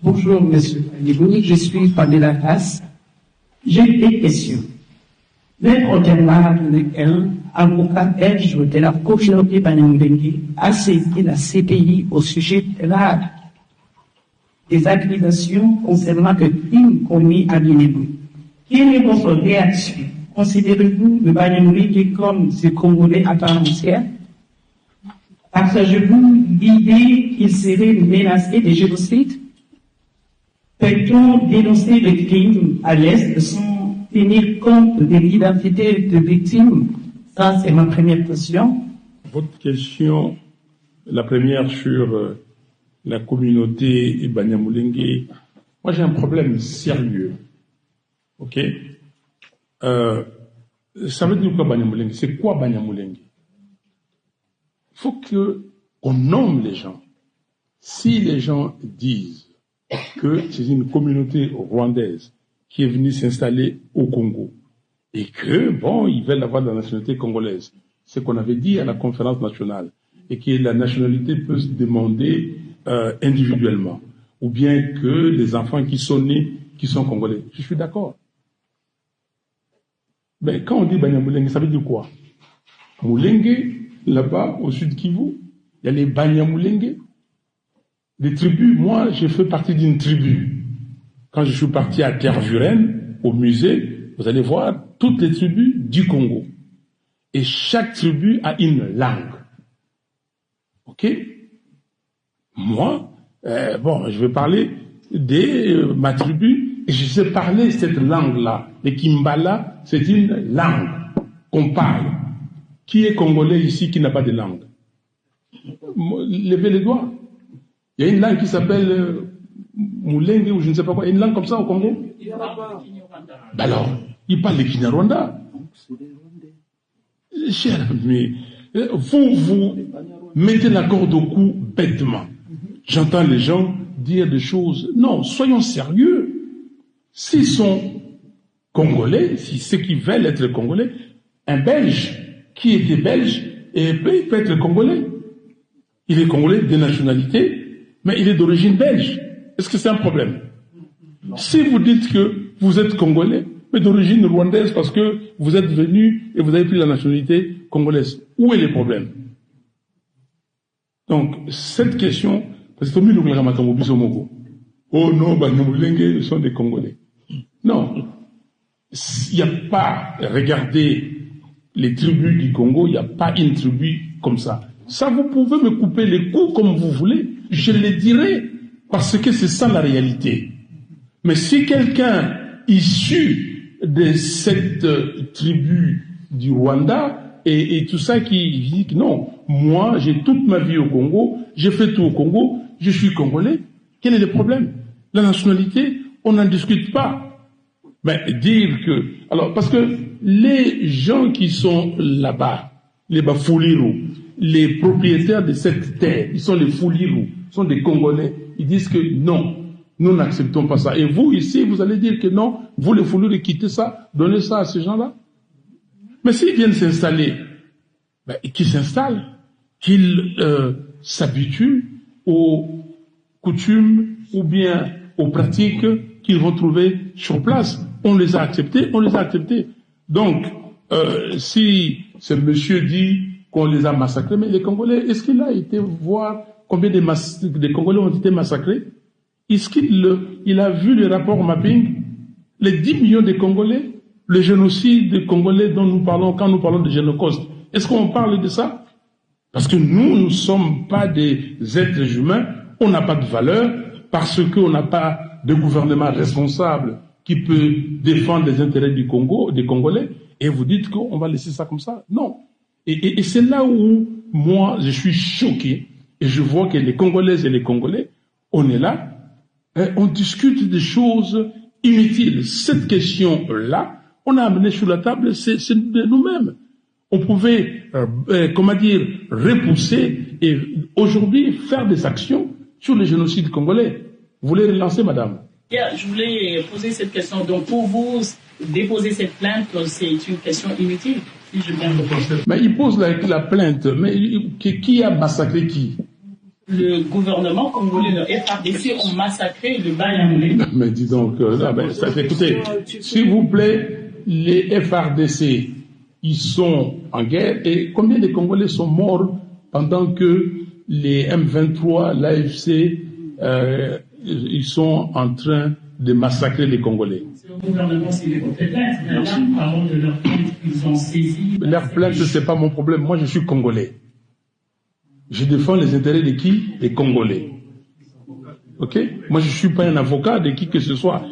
Bonjour, monsieur Alibouni, je suis Pamela Haas. J'ai des questions. Maître Bernard Lequel, avocat belge de la communauté Banyamulenge, a saisi la CPI au sujet grave des accusations concernant le crime commis à Guinée. Quelle est votre réaction? Considérez-vous le Banyamulenge comme ce Congolais à part entière? Partagez-vous l'idée qu'il serait menacé de génocide? Peut-on dénoncer les crimes à l'Est sans tenir compte de l'identité de victimes? Ça, c'est ma première question. Votre question, la première sur la communauté Banyamulenge, moi j'ai un problème sérieux. Ok? Ça veut dire quoi Banyamulenge? C'est quoi Banyamulenge? Il faut qu'on nomme les gens. Si les gens disent que c'est une communauté rwandaise qui est venue s'installer au Congo et que, bon, ils veulent avoir la nationalité congolaise, c'est ce qu'on avait dit à la conférence nationale, et que la nationalité peut se demander individuellement, ou bien que les enfants qui sont nés, qui sont congolais. Je suis d'accord. Mais quand on dit Banyamulenge, ça veut dire quoi? Mulenge, là-bas, au sud Kivu, il y a les Banyamulenge, des tribus. Moi, je fais partie d'une tribu. Quand je suis parti à Tervuren, au musée, vous allez voir toutes les tribus du Congo. Et chaque tribu a une langue. Ok? Moi, je vais parler de ma tribu, et je sais parler cette langue-là. Le Kimbala, c'est une langue qu'on parle. Qui est congolais ici qui n'a pas de langue? Levez les doigts. Il y a une langue qui s'appelle Mulenge ou je ne sais pas quoi. Une langue comme ça au Congo? Alors, il parle le Kinyarwanda. Cher ami, vous mettez la corde au cou bêtement. J'entends les gens dire des choses. Non, soyons sérieux. S'ils sont congolais, si ceux qui veulent être congolais, un Belge qui était belge, il peut être congolais. Il est congolais de nationalité, mais il est d'origine belge. Est-ce que c'est un problème? Si vous dites que vous êtes congolais, mais d'origine rwandaise parce que vous êtes venu et vous avez pris la nationalité congolaise, où est le problème? Donc, cette question, parce que oh non, Banyamulenge sont des Congolais. Non. Il n'y a pas, regardez les tribus du Congo, il n'y a pas une tribu comme ça. Ça, vous pouvez me couper les coups comme vous voulez, je le dirai, parce que c'est ça la réalité. Mais si quelqu'un issu de cette tribu du Rwanda et tout ça qui dit que non, moi j'ai toute ma vie au Congo, j'ai fait tout au Congo, je suis congolais, quel est le problème? La nationalité, on n'en discute pas. Mais dire que... Alors, parce que les gens qui sont là-bas, les Bafouliru, les propriétaires de cette terre, ils sont les Fouliru, sont des Congolais, ils disent que non, nous n'acceptons pas ça. Et vous, ici, vous allez dire que non, vous les Fouliru, quittez ça, donnez ça à ces gens-là. Mais s'ils viennent s'installer, qu'ils s'installent, qu'ils s'habituent aux coutumes ou bien aux pratiques qu'ils vont trouver sur place. On les a acceptés, on les a acceptés. Donc, si ce monsieur dit qu'on les a massacrés, mais les Congolais, est-ce qu'il a été voir combien de Congolais ont été massacrés? Est-ce qu'il a vu le rapport mapping? Les 10 millions de Congolais, le génocide congolais dont nous parlons quand nous parlons de génocide, est-ce qu'on parle de ça? Parce que nous ne sommes pas des êtres humains, on n'a pas de valeur, parce qu'on n'a pas de gouvernement responsable qui peut défendre les intérêts du Congo, des Congolais, et vous dites qu'on va laisser ça comme ça. Non. Et c'est là où, moi, je suis choqué, et je vois que les Congolaises et les Congolais, on est là, on discute des choses inutiles. Cette question-là, on a amené sur la table, c'est de nous-mêmes. On pouvait, repousser et aujourd'hui faire des actions sur le génocide congolais. Vous voulez relancer, madame? Je voulais poser cette question. Donc, pour vous, déposer cette plainte, c'est une question inutile, si je viens de penser. Mais il pose la plainte. Mais qui a massacré qui? le gouvernement congolais, le FARDC, ont massacré le Banyamulenge. Mais dis donc, écoutez, s'il vous plaît, les FARDC, ils sont en guerre, et combien de Congolais sont morts pendant que les M23, l'AFC, ils sont en train de massacrer les Congolais? C'est le gouvernement, c'est les plaintes. Là, nous parlons de leur plainte qu'ils ont saisi. Leur plainte, c'est pas mon problème. Moi, je suis Congolais. Je défends les intérêts de qui? Des Congolais. Ok? Moi, je suis pas un avocat de qui que ce soit.